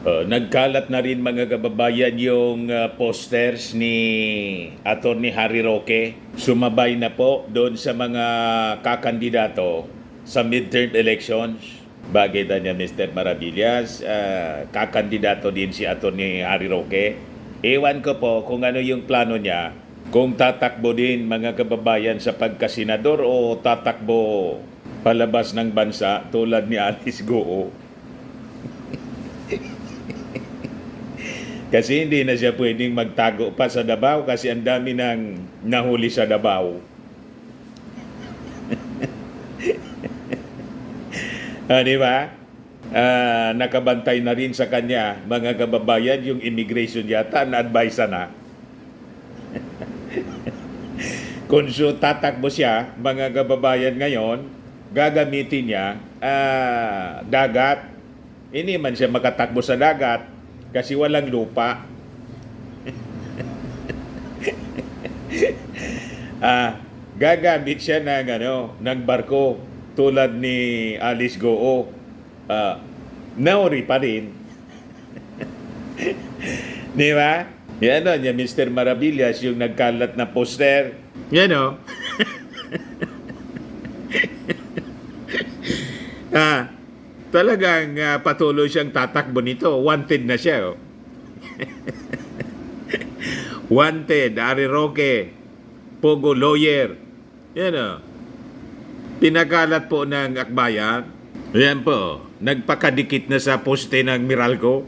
Nagkalat na rin mga kababayan yung posters ni Atty. Harry Roque. Sumabay na po doon sa mga kakandidato sa midterm elections. Bagay na niya Mr. Maravillas, kakandidato din si Atty. Harry Roque. Ewan ko po kung ano yung plano niya. Kung tatakbo din mga kababayan sa pagkasenador o tatakbo palabas ng bansa tulad ni Alice Goo. Kasi hindi na siya pwedeng magtago pa sa Davao kasi ang dami nang nahuli sa Davao. Di ba? Nakabantay na rin sa kanya, mga kababayan, yung immigration yata, na-advise na. Kung tatakbo siya, mga kababayan ngayon, gagamitin niya dagat. Hindi man siya makatakbo sa dagat kasi walang lupa. Gagamit siya ng barko tulad ni Alice Goo. Nauri pa rin. Di ba? Yan o, Mr. Maravillas, yung nagkalat na poster. Yan o. Talagang patuloy siyang tatakbo nito. Wanted na siya. Oh. Wanted, Harry Roque, Pogo Lawyer. Yan o. Pinakalat po ng akbayan. Yan po. Nagpakadikit na sa poste ng Meralco.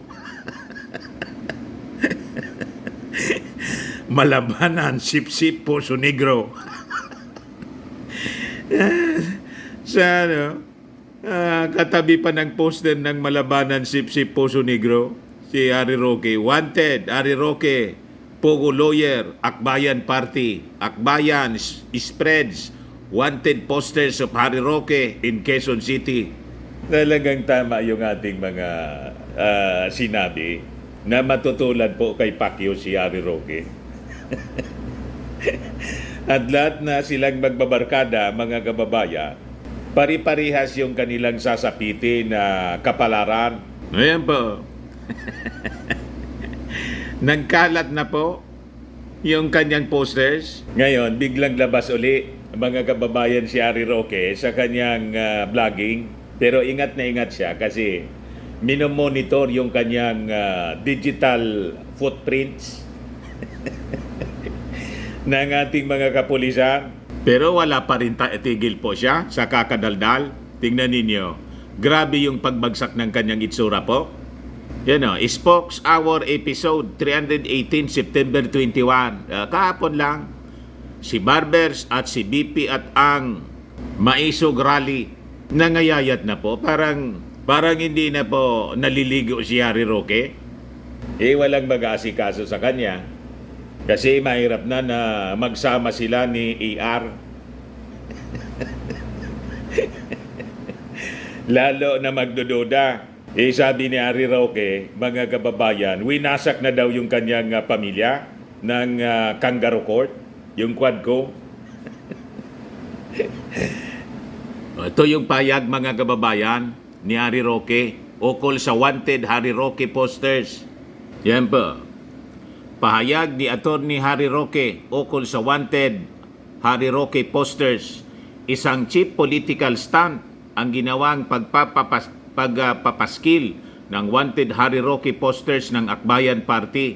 Malabanan, sip-sip, Poso Negro. Sa katabi pa ng poster ng Malabanan, sip-sip, Poso Negro, si Harry Roque. Wanted, Harry Roque, Pogo Lawyer, Akbayan Party. Akbayan spreads wanted posters of Harry Roque in Quezon City. Talagang tama yung ating mga sinabi na matutulad po kay Pacquiao si Harry Roque. At lahat na silang magbabarkada, mga kababayan, pari-parihas yung kanilang sasapitin na kapalaran. Ayan po. Nagkalat na po yung kanyang posters. Ngayon, biglang labas uli, mga kababayan, si Harry Roque sa kanyang vlogging. Pero ingat na ingat siya kasi minomonitor yung kanyang digital footprints ng ating mga kapulisan. Pero wala pa rin tigil po siya sa kakadaldal. Tingnan ninyo. Grabe yung pagbagsak ng kanyang itsura po. Yan o, Spokes Hour Episode 318 September 21. Kahapon lang, si Barbers at si BP at ang Maisog Rally nangayayat na po. Parang hindi na po naliligo si Harry Roque. Walang mag-aasikaso sa kanya. Kasi mahirap na magsama sila ni ER. Lalo na magdududa. Sabi ni Harry Roque, mga kababayan, winasak na daw yung kanyang pamilya ng Kangaroo Court, yung Quadco. Ito yung payag, mga kababayan, ni Harry Roque ukol sa wanted Harry Roque posters. Yan po. Pahayag ni Atty. Harry Roque ukol sa wanted Harry Roque posters. Isang cheap political stunt ang ginawang pagpapaskil ng wanted Harry Roque posters ng Akbayan Party.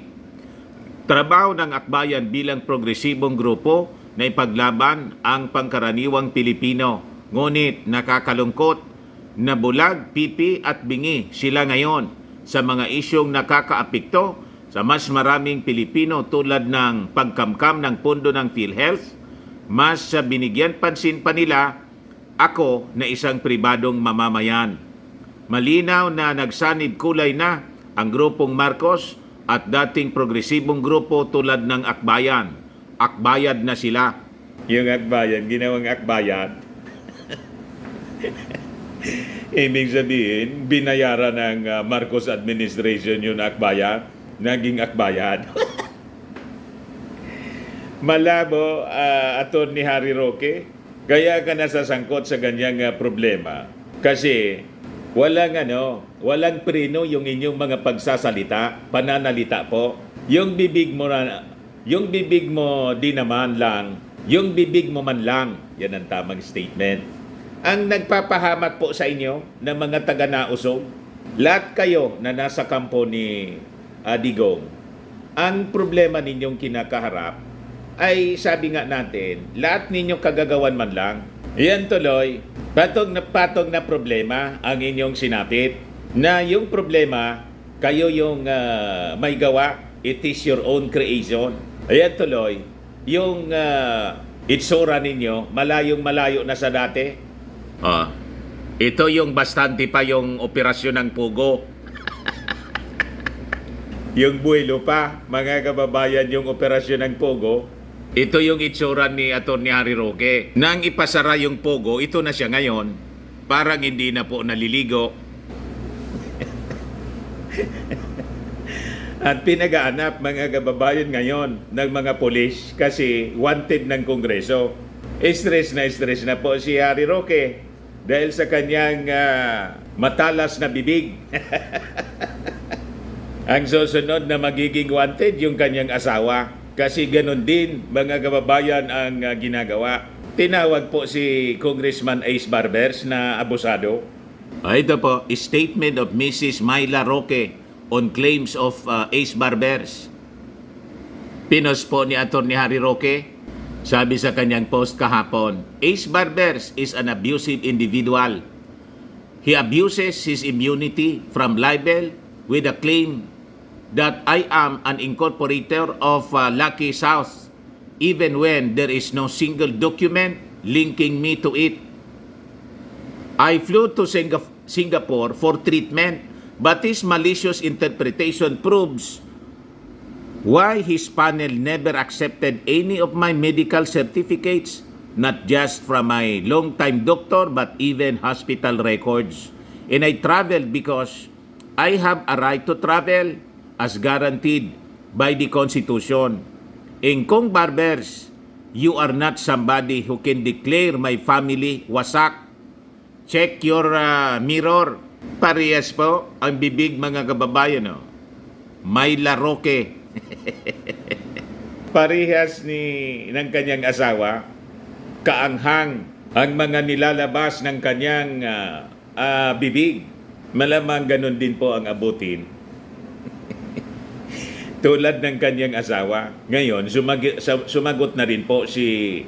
Trabaho ng Akbayan bilang progresibong grupo na ipaglaban ang pangkaraniwang Pilipino. Ngunit nakakalungkot na bulag, pipi at bingi sila ngayon sa mga isyong nakakaapekto sa mas maraming Pilipino tulad ng pagkamkam ng pondo ng PhilHealth. Mas binigyan pansin pa nila ako na isang pribadong mamamayan. Malinaw na nagsanib kulay na ang grupong Marcos at dating progresibong grupo tulad ng Akbayan. Akbayad na sila. Yung Akbayan, ginawang Akbayan. Ibig sabihin, binayaran ng Marcos administration yung Akbayan. Naging Akbayan. Malabo, Atty. Harry Roque, kaya ka nasasangkot sa ganyang problema. Kasi walang preno yung inyong mga pagsasalita, pananalita po. Yung bibig mo di naman lang, yung bibig mo man lang, yan ang tamang statement. Ang nagpapahamak po sa inyo ng mga taga-Nausog, lahat kayo na nasa kampo ni Digong, ang problema ninyong kinakaharap ay sabi nga natin, lahat ninyong kagagawan man lang. Yan tuloy, patong na problema ang inyong sinapit. Na yung problema, kayo yung may gawa, it is your own creation. Ayan tuloy, yung itsura ninyo, malayong-malayo na sa dati. Ito yung bastante pa yung operasyon ng Pugo. Yung buwelo pa, mga kababayan, yung operasyon ng Pogo. Ito yung itsura ni Atty. Harry Roque. Nang ipasara yung Pogo, ito na siya ngayon. Parang hindi na po naliligo. At pinagaanap mga kababayan ngayon ng mga polis kasi wanted ng Kongreso. Stress na po si Harry Roque dahil sa kanyang matalas na bibig. Ang susunod na magiging wanted yung kanyang asawa. Kasi ganun din mga kababayan ang ginagawa. Tinawag po si Congressman Ace Barbers na abusado. Ito po, statement of Mrs. Myla Roque on claims of Ace Barbers. Pinos po ni Atty. Harry Roque, sabi sa kanyang post kahapon, Ace Barbers is an abusive individual. He abuses his immunity from libel with a claim that I am an incorporator of Lucky South, even when there is no single document linking me to it. I flew to Singapore for treatment, but his malicious interpretation proves why his panel never accepted any of my medical certificates, not just from my long-time doctor, but even hospital records. And I traveled because I have a right to travel as guaranteed by the Constitution. And Kong Barbers, you are not somebody who can declare my family wasak. Check your mirror. Parehas po ang bibig mga kababayan. Myla Roque. Parehas ng kanyang asawa. Kaanghang ang mga nilalabas ng kanyang bibig. Malamang ganun din po ang abutin. Tulad ng kanyang asawa. Ngayon, sumagot na rin po si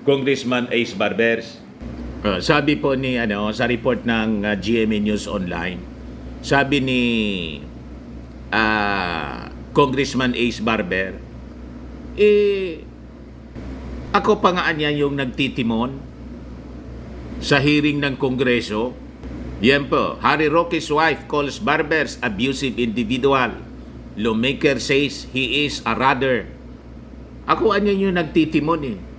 Congressman Ace Barbers. Sabi po ni sa report ng GMA News Online, sabi ni Congressman Ace Barber, ako pa nga niya yung nagtitimon sa hearing ng Kongreso. Yan po, Harry Roque's wife calls Barbers abusive individual. Lawmaker says he is a rather. Ako anya yung nagtitimon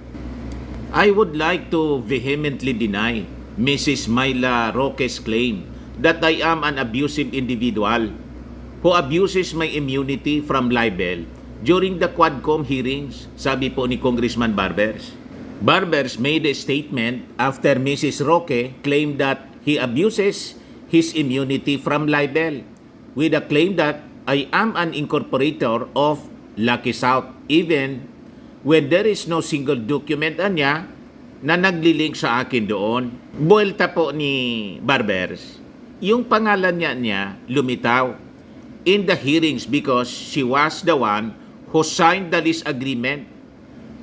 I would like to vehemently deny Mrs. Myla Roque's claim that I am an abusive individual who abuses my immunity from libel during the Quadcom hearings, sabi po ni Congressman Barbers. Barbers made a statement after Mrs. Roque claimed that he abuses his immunity from libel with a claim that I am an incorporator of Lucky South even when there is no single document niya na naglilink sa akin doon. Buwelta po ni Barbers, yung pangalan niya lumitaw in the hearings because she was the one who signed the lease agreement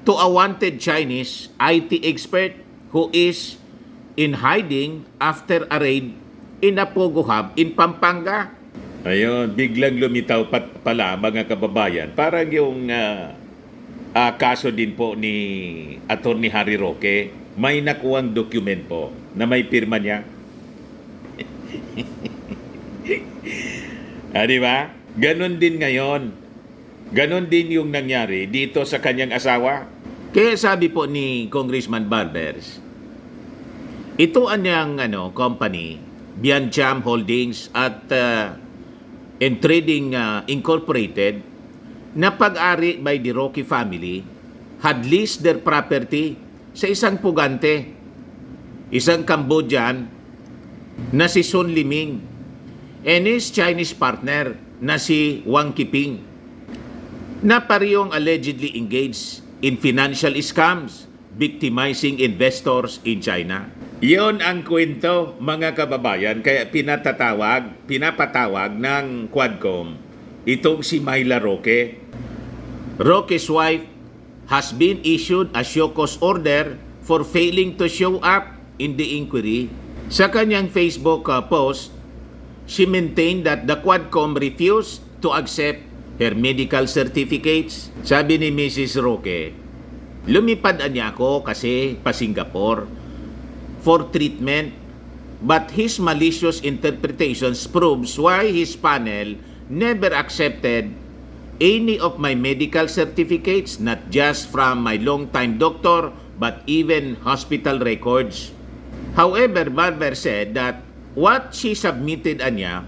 to a wanted Chinese IT expert who is in hiding after a raid in a Pogo Hub in Pampanga. Ayun, biglang lumitaw pala mga kababayan. Parang yung kaso din po ni Atty. Harry Roque, may nakuwang document po na may pirma niya. Di ba? Ganon din ngayon. Ganon din yung nangyari dito sa kanyang asawa. Kaya sabi po ni Congressman Barbers, ito anyang company, Biancham Holdings at and Trading Incorporated, na pag-ari by the Roque family, had leased their property sa isang pugante, isang Cambodian na si Sun Liming and his Chinese partner na si Wang Qiping na parehong allegedly engaged in financial scams victimizing investors in China. Yon ang kwento, mga kababayan, kaya pinapatawag ng Quadcom itong si Myla Roque. Roque's wife has been issued a show cause order for failing to show up in the inquiry. Sa kanyang Facebook post, she maintained that the Quadcom refused to accept her medical certificates. Sabi ni Mrs. Roque, lumipad niya ako kasi pa Singapore for treatment, but his malicious interpretations proves why his panel never accepted any of my medical certificates, not just from my long-time doctor, but even hospital records. However, Barber said that what she submitted niya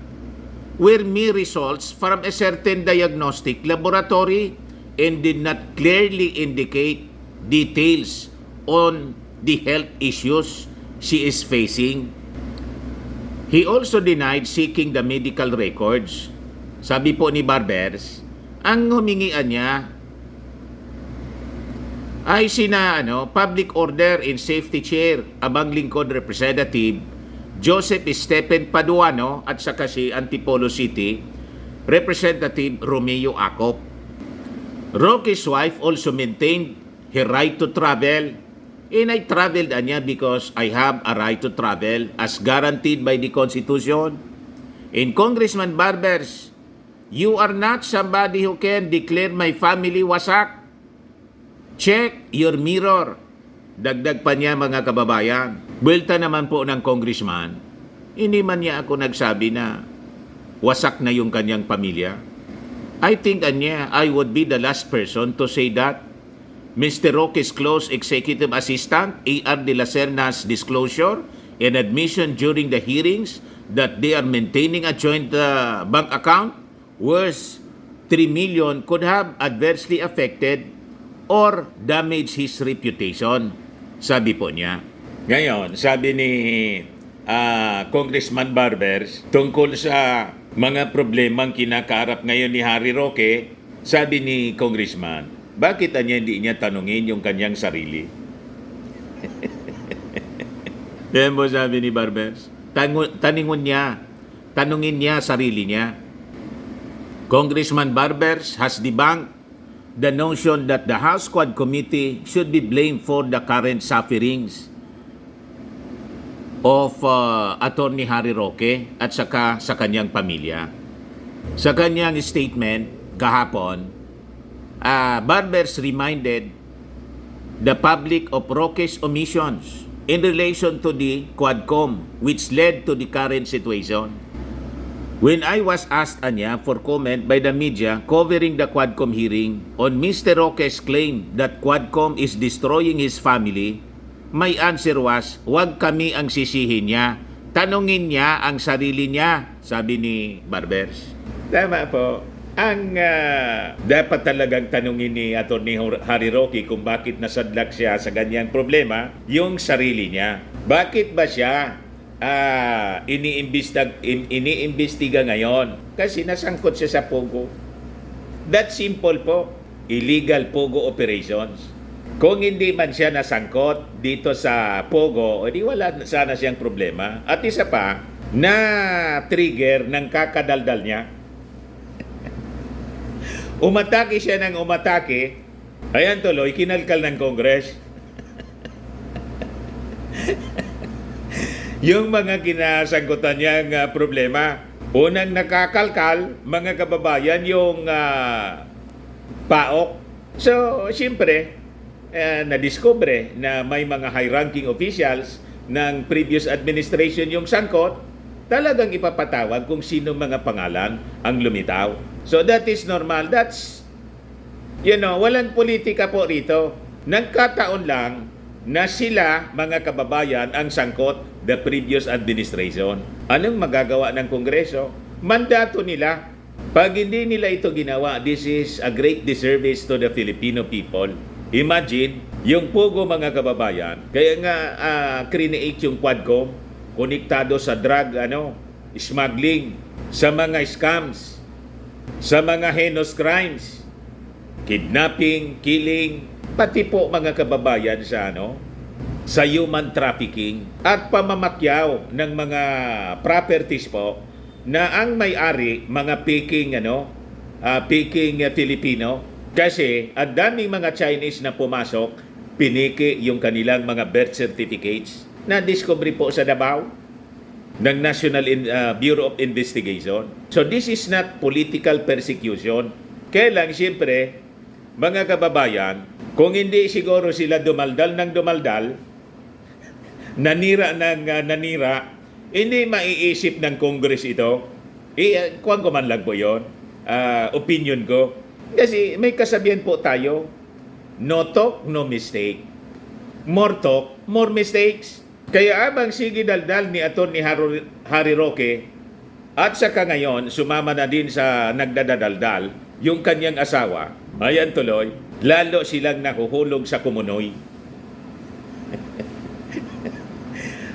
were mere results from a certain diagnostic laboratory and did not clearly indicate details on the health issues she is facing. He also denied seeking the medical records. Sabi po ni Barbers, ang humingian niya ay Public Order in Safety Chair, Abang Lingkod Representative Joseph Stephen Paduano at saka si Antipolo City Representative Romeo Acop. Roque's wife also maintained her right to travel, and I traveled niya because I have a right to travel as guaranteed by the Constitution. In Congressman Barbers, you are not somebody who can declare my family wasak. Check your mirror. Dagdag pa niya, mga kababayan. Buwelta naman po ng congressman, hindi man niya ako nagsabi na wasak na yung kanyang pamilya. I think I would be the last person to say that. Mr. Roque's close executive assistant, A.R. de la Serna's disclosure and admission during the hearings that they are maintaining a joint bank account worth 3 million could have adversely affected or damaged his reputation. Sabi po niya. Ngayon, sabi ni Congressman Barbers tungkol sa mga problemang kinakaharap ngayon ni Harry Roque, sabi ni Congressman, bakit hindi niya tanungin yung kanyang sarili? Yan po sabi ni Barbers. Tanungin niya sarili niya. Congressman Barbers has debunked the notion that the House Quad Committee should be blamed for the current sufferings of Attorney Harry Roque at saka sa kanyang pamilya. Sa kanyang statement kahapon, Barbers reminded the public of Roque's omissions in relation to the Quadcom, which led to the current situation. When I was asked for comment by the media covering the Quadcom hearing on Mr. Roque's claim that Quadcom is destroying his family, my answer was, wag kami ang sisihin niya. Tanungin niya ang sarili niya, sabi ni Barbers. Tama po. Ang dapat talagang tanungin ni Atty. Harry Roque kung bakit nasadlak siya sa ganyang problema, yung sarili niya. Bakit ba siya iniimbestiga ngayon? Kasi nasangkot siya sa Pogo. That simple po. Illegal Pogo operations. Kung hindi man siya nasangkot dito sa Pogo, edi wala sana siyang problema. At isa pa, na trigger ng kakadaldal niya. Umatake siya ng umatake, ayan tuloy, kinalkal ng Congress. Yung mga kinasangkutan niyang problema, unang nakakalkal, mga kababayan, yung PAOK. So, siyempre, nadiskubre na may mga high-ranking officials ng previous administration yung sangkot, talagang ipapatawag kung sinong mga pangalan ang lumitaw. So that is normal. That's, walang politika po rito. Nagkataon lang na sila, mga kababayan, ang sangkot the previous administration. Anong magagawa ng Kongreso? Mandato nila. Pag hindi nila ito ginawa, this is a great disservice to the Filipino people. Imagine, yung Pogo, mga kababayan, kaya nga create yung Quadcom konektado sa drug smuggling, sa mga scams, sa mga heinous crimes, kidnapping, killing, pati po mga kababayan sa human trafficking at pamamakyaw ng mga properties po na ang may-ari mga Peking Filipino, kasi ang daming mga Chinese na pumasok, piniki yung kanilang mga birth certificates na discovery po sa Davao ng National Bureau of Investigation. So this is not political persecution. Kaya lang siyempre, mga kababayan, kung hindi siguro sila dumaldal ng dumaldal, nanira ng nanira, hindi maiisip ng Congress ito. Kuwan ko man lang po yun. Opinion ko. Kasi may kasabihan po tayo, no talk, no mistake. More talk, more mistakes. Kaya abang sige daldal ni Atty. Harry Roque at saka ngayon sumama na din sa nagdadaldal yung kanyang asawa, ayan tuloy, lalo silang nahuhulog sa kumunoy.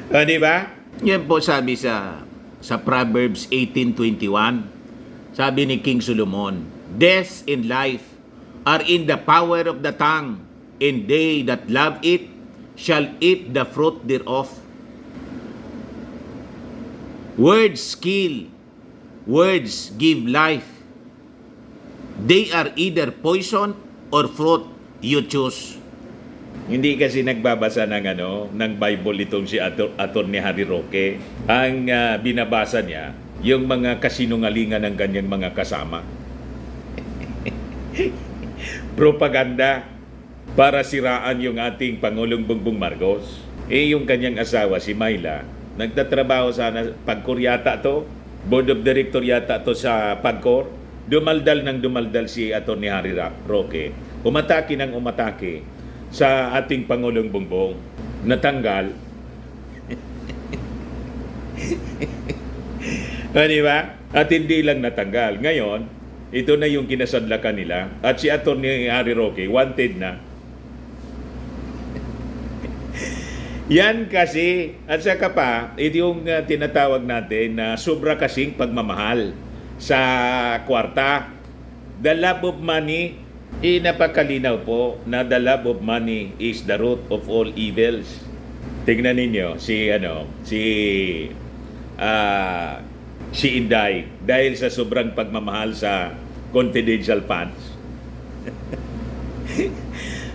Di ba? Yan po sabi sa Proverbs 18:21. Sabi ni King Solomon, death and life are in the power of the tongue, and they that love it shall eat the fruit thereof. Words kill, words give life. They are either poison or fruit, you choose. Hindi kasi nagbabasa ng Bible itong si Atty. Harry Roque. Ang binabasa niya, yung mga kasinungalingan ng kanyang mga kasama. Propaganda para siraan yung ating Pangulong Bongbong Marcos. Yung kanyang asawa, si Myla, nagtatrabaho sana, Pagcor yata to, Board of Director yata to sa Pagcor. Dumaldal si Atty. Harry Roque. Umatake ng umatake sa ating Pangulong Bongbong. Natanggal. Di ba? At hindi lang natanggal. Ngayon, ito na yung kinasadlakan nila. At si Atty. Harry Roque, wanted na. Yan kasi, at saka pa, ito yung tinatawag natin na sobra kasing pagmamahal sa kwarta. The love of money, napakalinaw po na the love of money is the root of all evils. Tingnan ninyo si Inday dahil sa sobrang pagmamahal sa confidential funds.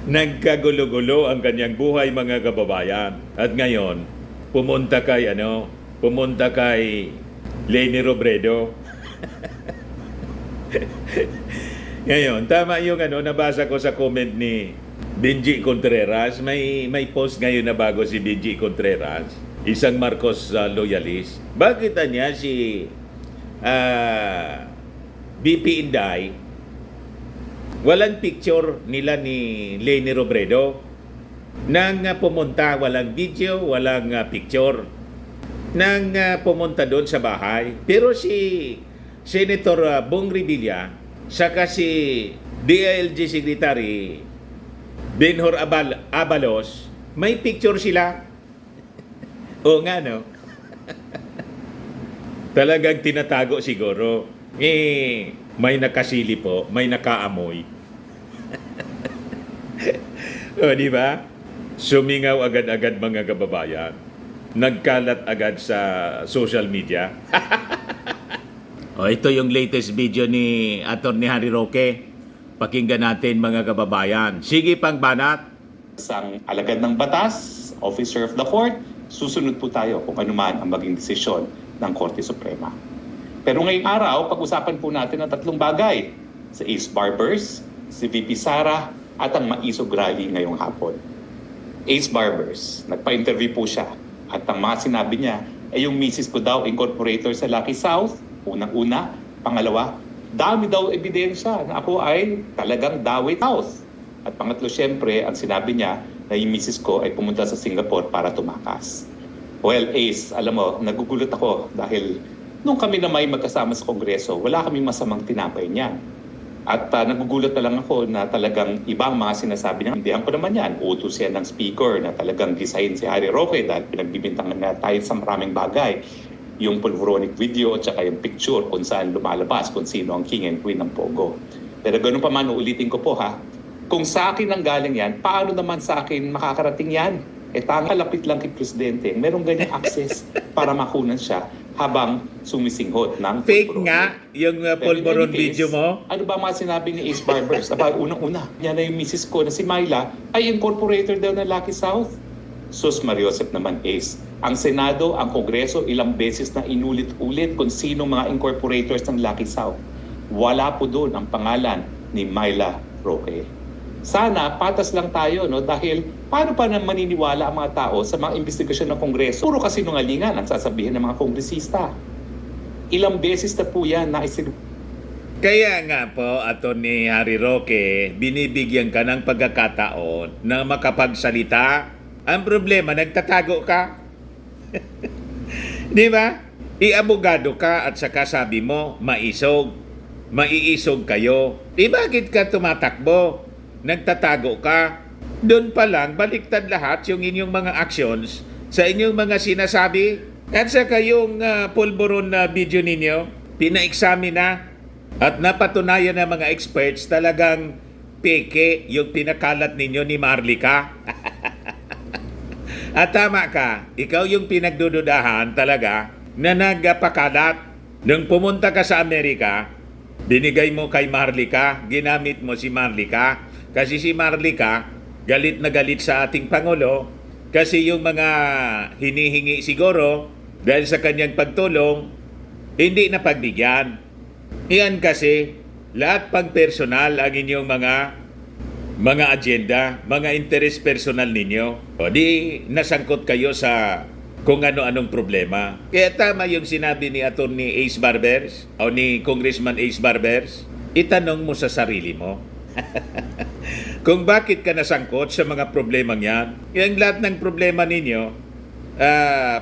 Nagkagulo-gulo ang kanyang buhay, mga kababayan. At ngayon, pumunta kay Leni Robredo. Ngayon, tama yung nabasa ko sa comment ni Benji Contreras. May post ngayon na bago si Benji Contreras, isang Marcos loyalist. Bakit niya si BP Inday, walang picture nila ni Leni Robredo. Nang pumunta, walang video, walang picture. Nang pumunta doon sa bahay. Pero si Senator Bong Revilla, saka si DILG Secretary Benhur Abalos, may picture sila. O nga, no? Talagang tinatago siguro. May nakasili po, may nakaamoy. O, di ba? Sumingaw agad-agad, mga kababayan. Nagkalat agad sa social media. O, ito yung latest video ni Atty. Harry Roque. Pakinggan natin, mga kababayan. Sige, pang banat. Isang alagad ng batas, officer of the court, susunod po tayo kung ano man ang maging desisyon ng Korte Suprema. Pero ngayong araw, pag-usapan po natin ang tatlong bagay. Si Ace Barbers, si VP Sara, at ang Maisog Rally ngayong hapon. Ace Barbers, nagpa-interview po siya. At ang mga sinabi niya ay yung misis ko daw incorporator sa Lucky South. Unang-una. Pangalawa, dami daw ebidensya na ako ay talagang Dawit House. At pangatlo, syempre, ang sinabi niya na yung misis ko ay pumunta sa Singapore para tumakas. Well, Ace, alam mo, nagugulat ako dahil nung kami na may magkasama sa Kongreso, wala kaming masamang tinapay niyan. At nagugulat na lang ako na talagang ibang mga sinasabi niya. Hindihan ko naman yan. Utos yan ng speaker na talagang gisahin si Harry Roque dahil pinagbibintangan na tayo sa maraming bagay. Yung pulveronic video at saka yung picture kung saan lumalabas kung sino ang king and queen ng Pogo. Pero ganun pa man, uulitin ko po ha. Kung sa akin ang galing yan, paano naman sa akin makakarating yan? Kalapit lang kay Presidente. Merong ganyang access para makunan siya habang sumisinghot ng Fake pulveron. nga yung pulveron video mo. Ano ba mga sinabi ni Ace Barbers? Aba, unang-una, yan na yung misis ko na si Myla ay incorporator daw ng Lucky South. Sus Mariosep naman, Ace. Ang Senado, ang Kongreso, ilang beses na inulit-ulit kung sino mga incorporators ng Lucky South. Wala po doon ang pangalan ni Myla Roque. Sana patas lang tayo, no? Dahil paano pa na maniniwala ang mga tao sa mga investigasyon ng Kongreso? Puro kasinungalingan ang sasabihin ng mga kongresista. Ilang beses na po yan na Kaya nga po, Atty. Harry Roque, binibigyan ka ng pagkakataon na makapagsalita. Ang problema, nagtatago ka. Di ba? Iabogado ka at saka sabi mo, maiisog kayo. Bakit ka tumatakbo? Nagtatago ka. Doon pa lang, baliktad lahat yung inyong mga actions sa inyong mga sinasabi. At saka yung pulveron na video ninyo, pina-examine na at napatunayan ng mga experts talagang peke yung pinakalat ninyo ni Marlica. At tama ka, ikaw yung pinagdududahan talaga na nagpakalat. Nung pumunta ka sa Amerika, binigay mo kay Marlica, ginamit mo si Marlica. Kasi si Marlica, galit na galit sa ating Pangulo kasi yung mga hinihingi siguro dahil sa kanyang pagtulong, hindi na pagbigyan. Iyan kasi, lahat pang personal ang inyong mga agenda, mga interest personal ninyo. O di nasangkot kayo sa kung ano-anong problema. Kaya tama yung sinabi ni Atty. Ace Barbers o ni Congressman Ace Barbers, itanong mo sa sarili mo. Kung bakit ka nasangkot sa mga problemang yan. Yung lahat ng problema ninyo,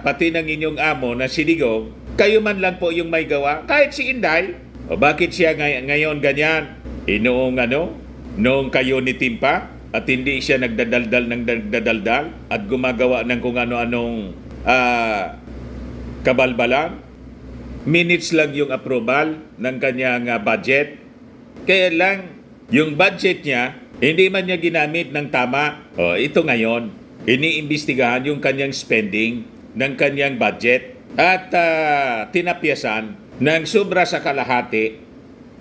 pati ng inyong amo na siligo, kayo man lang po yung may gawa. Kahit si Inday, o bakit siya ngayon ganyan? Noong kayo ni Timpa, at hindi siya nagdadaldal at gumagawa ng kung ano-anong kabalbalan. Minutes lang yung approval ng kanyang budget. Kaya lang, yung budget niya, hindi man niya ginamit ng tama. Ito ngayon, iniimbestigahan yung kanyang spending ng kanyang budget at tinapyasan ng sobra sa kalahati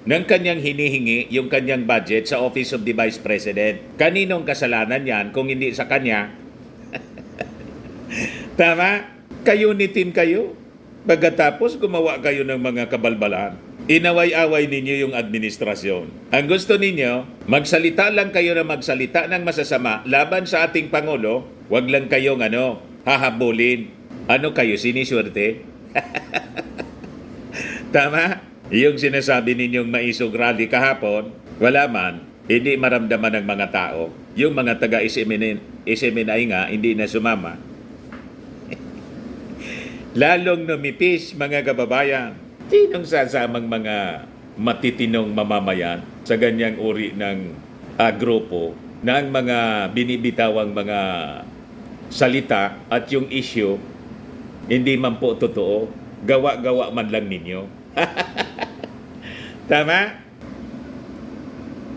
ng kanyang hinihingi yung kanyang budget sa Office of the Vice President. Kaninong kasalanan yan kung hindi sa kanya? Tama? Kayo ni team kayo. Pagkatapos gumawa kayo ng mga kabalbalan. Inaway-away ninyo yung administrasyon. Ang gusto ninyo, magsalita lang kayo na magsalita ng masasama laban sa ating Pangulo, wag lang kayong hahabulin. Ano kayo, siniswerte? Tama? Yung sinasabi ninyong maisog rally kahapon, wala man, hindi maramdaman ng mga tao. Yung mga taga-SMNI nga, hindi na sumama. Lalong numipis, mga kababayan. Sinong sasamang mga matitinong mamamayan sa ganyang uri ng grupo ng mga binibitawang mga salita at yung issue, hindi man po totoo, gawa-gawa man lang ninyo. Tama?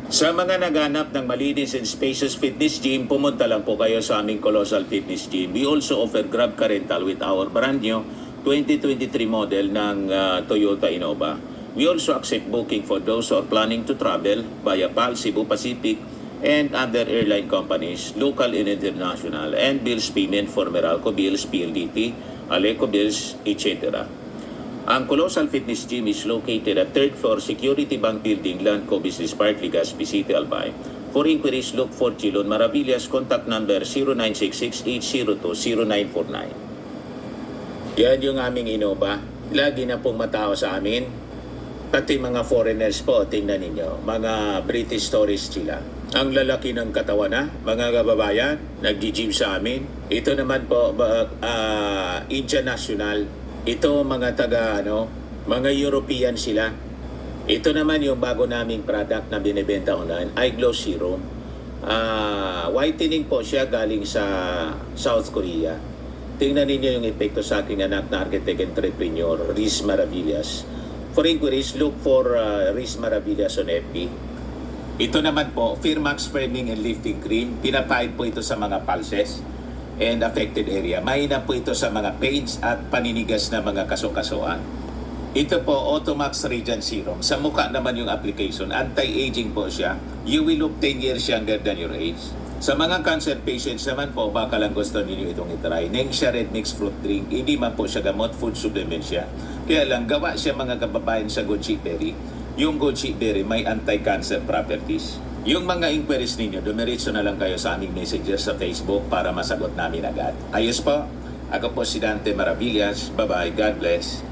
Sa mga naghanap ng malinis and spacious fitness gym, pumunta lang po kayo sa aming Colossal Fitness Gym. We also offer Grab Car Rental with our brand new 2023 model ng Toyota Innova. We also accept booking for those who are planning to travel via PAL, Cebu Pacific, and other airline companies, local and international, and bills payment for Meralco Bills, PLDT, Aleco Bills, etc. Ang Colossal Fitness Gym is located at 3rd floor Security Bank Building, Landco Business Park, Legazpi City, Albay. For inquiries, look for Chilon Maravillas. Contact number 0966-802-0949. Yan yung aming Innova. Lagi na pong matao sa amin. Pati mga foreigners po, tingnan ninyo. Mga British tourists sila. Ang lalaki ng katawan na, mga kababayan, nag-gym sa amin. Ito naman po, Indian National. Ito mga mga European sila. Ito naman yung bago naming product na binibenta online, Eye Glow Serum. Whitening po siya galing sa South Korea. Tingnan ninyo yung epekto sa aking anak na architect entrepreneur, Riz Maravillas. For inquiries, look for Riz Maravillas on FB. Ito naman po, Firmax Firming and Lifting Cream. Pinapahid po ito sa mga pulses and affected area. Mahina po ito sa mga pains at paninigas na mga kasukasuan. Ito po, Automax Radiant Serum. Sa mukha naman yung application. Anti-aging po siya. You will look 10 years younger than your age. Sa mga cancer patients naman po, baka lang gusto ninyo itong itry. Nengxia Red Mix Fruit Drink. Hindi man po siya gamot, food supplement siya. Kaya lang, gawa siya mga kababayan sa goji berry. Yung goji berry may anti-cancer properties. Yung mga inquiries ninyo, dumiretso na lang kayo sa aming messenger sa Facebook para masagot namin agad. Ayos po. Ako po si Dante Maravillas. Bye-bye. God bless.